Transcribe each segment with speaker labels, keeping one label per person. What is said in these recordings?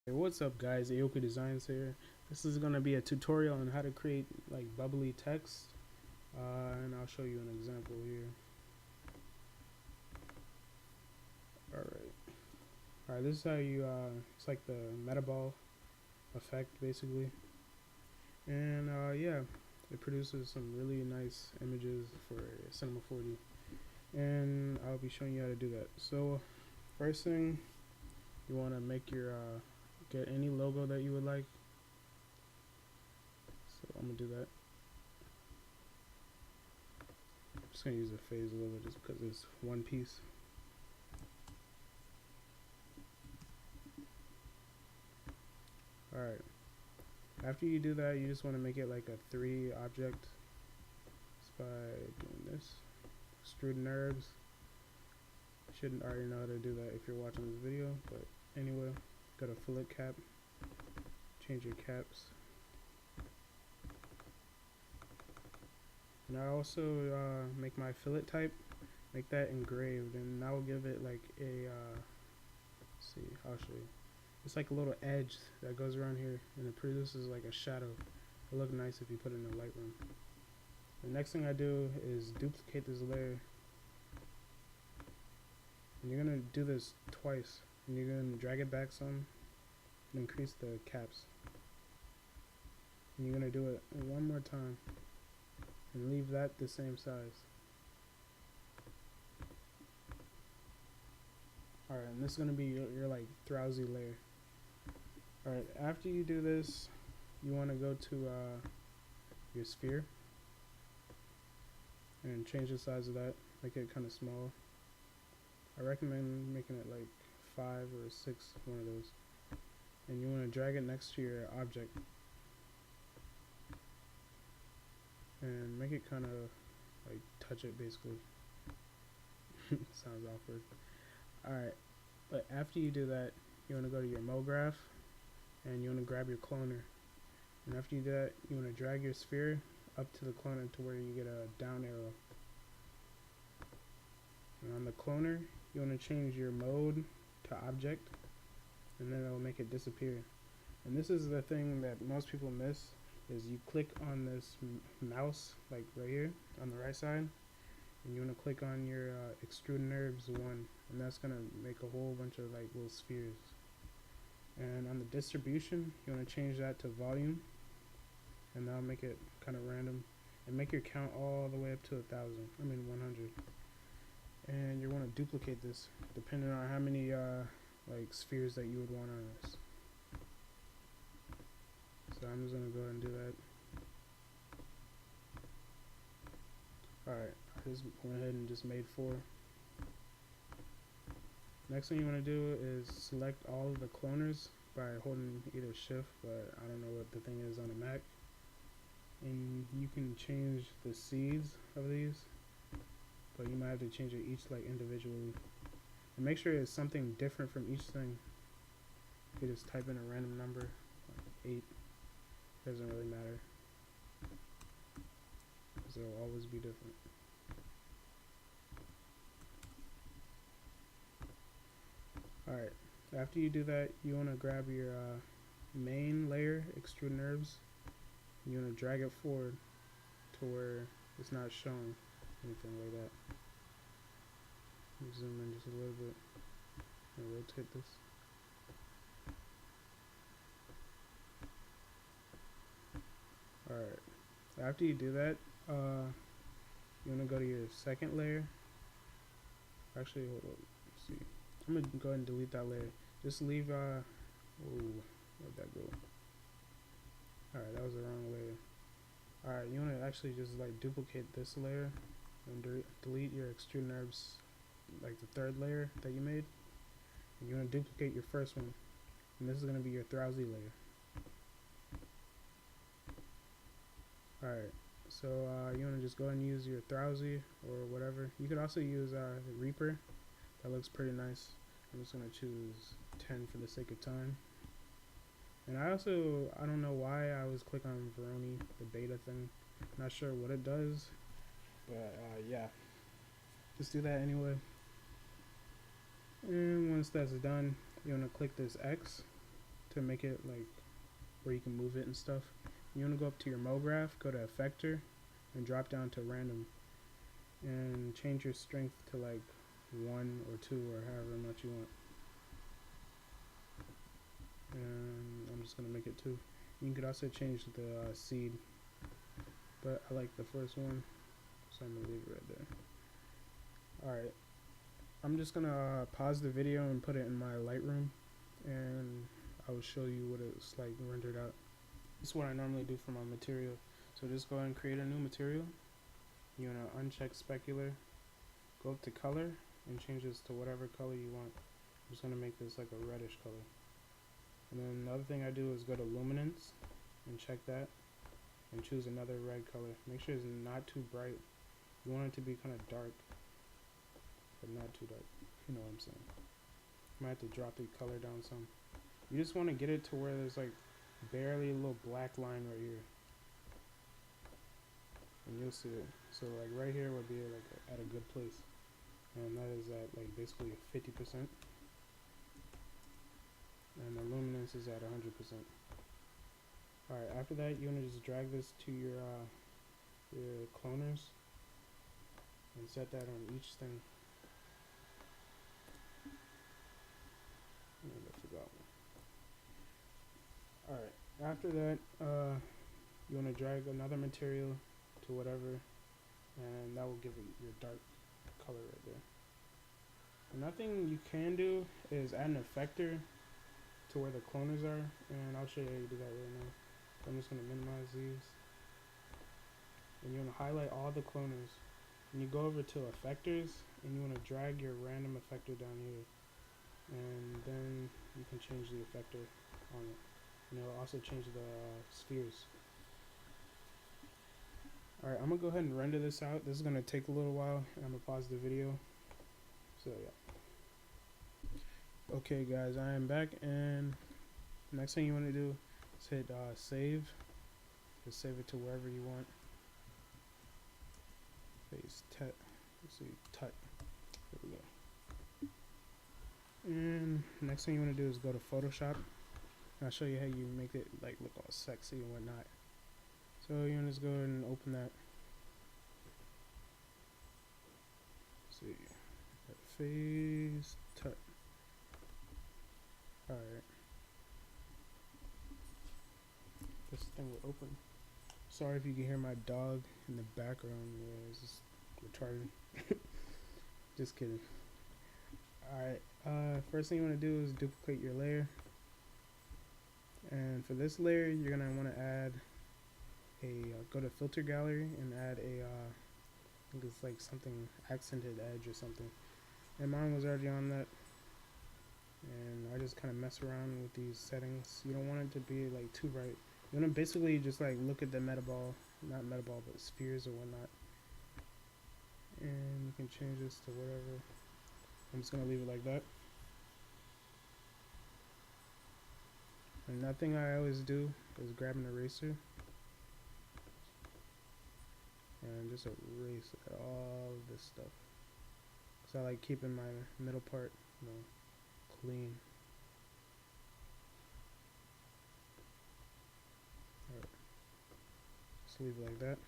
Speaker 1: Hey, what's up guys, AokieDesigns here. This is going to be a tutorial on how to create like bubbly text, and I'll show you an example here. Alright, this is how you, it's like the metaball effect basically. And yeah, it produces some really nice images for Cinema 4D. And I'll be showing you how to do that. So first thing, you want to make your, get any logo that you would like. So I'm going to do that. I'm just going to use a phase logo just because it's one piece. Alright, after you do that, you just want to make it like a 3 object just by doing this. Extrude nerves. Shouldn't already know how to do that if you're watching this video, but anyway, go to fillet cap, change your caps. And I also make my fillet type, make that engraved, and that will give it like a, let's see, I'll show you. It's like a little edge that goes around here, and it produces like a shadow. It'll look nice if you put it in a Lightroom. The next thing I do is duplicate this layer. And you're going to do this twice. And you're going to drag it back some and increase the caps. And you're going to do it one more time. And leave that the same size. Alright, and this is going to be your like drowsy layer. Alright, after you do this, you want to go to your sphere and change the size of that, make it kind of small. I recommend making it like 5 or 6, one of those. And you want to drag it next to your object and make it kind of like touch it basically. Sounds awkward. Alright, but after you do that, you want to go to your MoGraph and you want to grab your cloner. And after you do that, you want to drag your sphere up to the cloner to where you get a down arrow. And on the cloner, you want to change your mode to object, and then it'll make it disappear. And this is the thing that most people miss, is you click on this mouse, like right here on the right side, and you want to click on your extrude nerves 1, and that's going to make a whole bunch of like little spheres. And on the distribution, you want to change that to volume, and that'll make it kind of random, and make your count all the way up to 100. And you want to duplicate this depending on how many like spheres that you would want on this. So I'm just gonna go ahead and do that. Alright, I just went ahead and just made 4. Next thing you want to do is select all of the cloners by holding either shift, but I don't know what the thing is on a Mac. And you can change the seeds of these, but you might have to change it each like individually. And make sure it's something different from each thing. You just type in a random number, like 8. Doesn't really matter, because it'll always be different. Alright, after you do that, you want to grab your main layer, extrude nerves. You want to drag it forward to where it's not showing anything like that. Zoom in just a little bit and rotate this. Alright, after you do that, you want to go to your second layer. Actually, hold on, let's see. I'm going to go ahead and delete that layer. Just leave, where'd that go? Alright, that was the wrong layer. Alright, you want to actually just like duplicate this layer and delete your extrude nerves, like the 3rd layer that you made. And you want to duplicate your first one, and this is going to be your drowsy layer. Alright, so you want to just go ahead and use your drowsy or whatever. You could also use the Reaper. That looks pretty nice. I'm just going to choose 10 for the sake of time. And I don't know why I always click on Veroni, the beta thing. Not sure what it does, but yeah, just do that anyway. And once that's done, you want to click this X to make it like where you can move it and stuff. You want to go up to your mode graph, go to effector, and drop down to random, and change your strength to like 1 or 2 or however much you want. And I'm just gonna make it 2. You could also change the seed, but I like the first one, so I'm gonna leave it right there. Alright, I'm just gonna pause the video and put it in my Lightroom, and I will show you what it's like rendered out. This is what I normally do for my material. So just go ahead and create a new material. You want to uncheck specular, go up to color, and change this to whatever color you want. I'm just going to make this like a reddish color. And then the other thing I do is go to luminance and check that, and choose another red color. Make sure it's not too bright. You want it to be kind of dark, but not too dark. You know what I'm saying. Might have to drop the color down some. You just want to get it to where there's like barely a little black line right here, and you'll see it. So like right here would be like at a good place, and that is at like basically 50%, and the luminance is at 100%. Alright, after that you want to just drag this to your cloners and set that on each thing. I forgot one. Alright, after that you want to drag another material to whatever, and that will give it your dark color right there. Another thing you can do is add an effector to where the cloners are, and I'll show you how you do that right now. So I'm just going to minimize these, and you want to highlight all the cloners, and you go over to effectors, and you want to drag your random effector down here, and then you can change the effector on it, and it'll also change the spheres. Alright, I'm going to go ahead and render this out. This is going to take a little while, and I'm going to pause the video. So yeah. Okay guys, I am back, and next thing you want to do is hit save. Just save it to wherever you want. Let's see, tut. There we go. And next thing you want to do is go to Photoshop. And I'll show you how you make it like look all sexy and whatnot. So you want to just go ahead and open that. Let's see, face tut. Alright. This thing will open. Sorry if you can hear my dog in the background. Yeah, it's just retarded. Just kidding. Alright, first thing you want to do is duplicate your layer. And for this layer, you're going to want to add go to filter gallery and add I think it's like something accented edge or something. And mine was already on that. And I just kind of mess around with these settings. You don't want it to be like too bright. You want to basically just like look at the not metaball, but spheres or whatnot. And you can change this to whatever. I'm just going to leave it like that. And another thing I always do is grab an eraser and just erase all of this stuff. So I like keeping my middle part, you know, clean. Alright. Just leave it like that.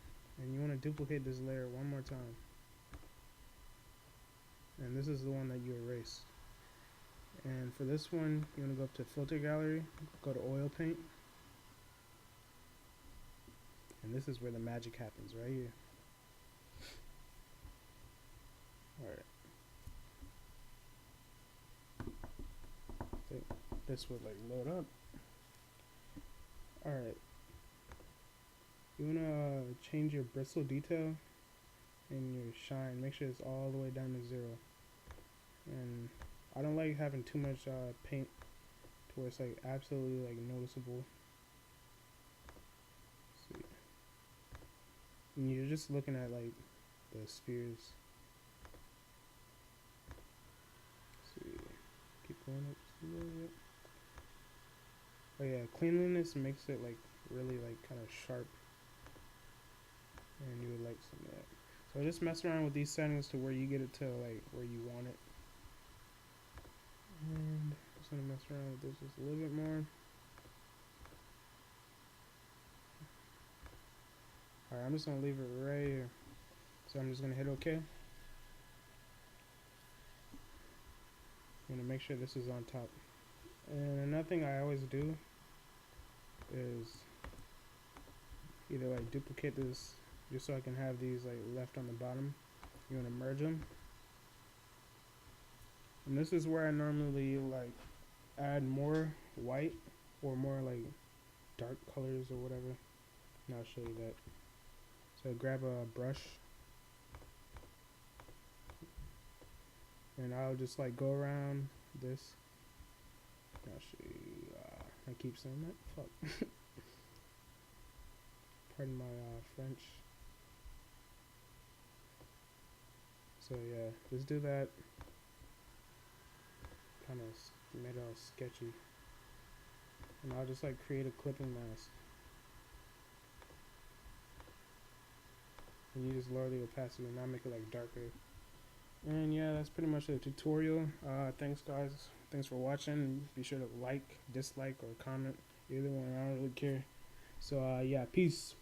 Speaker 1: And you want to duplicate this layer one more time. And this is the one that you erased. And for this one, you want to go up to filter gallery, go to oil paint. And this is where the magic happens, right here. Alright. This would like load up. Alright. You wanna change your bristle detail and your shine. Make sure it's all the way down to 0. And I don't like having too much paint to where it's like absolutely like noticeable. Let's see. And you're just looking at like the spheres. Let's see. Keep going up just a little bit. Oh yeah, cleanliness makes it like really like kind of sharp, and you would like some of that. So just mess around with these settings to where you get it to like where you want it. And just gonna mess around with this just a little bit more. Alright, I'm just gonna leave it right here. So I'm just gonna hit OK. I'm gonna make sure this is on top. And another thing I always do is either like duplicate this just so I can have these like left on the bottom. You wanna merge them. And this is where I normally like add more white or more like dark colors or whatever. And I'll show you that. So grab a brush and I'll just like go around this. I'll show you. I keep saying that. Fuck. Pardon my French. So yeah, just do that. Kind of made it all sketchy. And I'll just like create a clipping mask. And you just lower the opacity and now make it like darker. And yeah, that's pretty much the tutorial. Thanks guys. Thanks for watching. Be sure to like, dislike, or comment. Either one, I don't really care. So yeah, peace.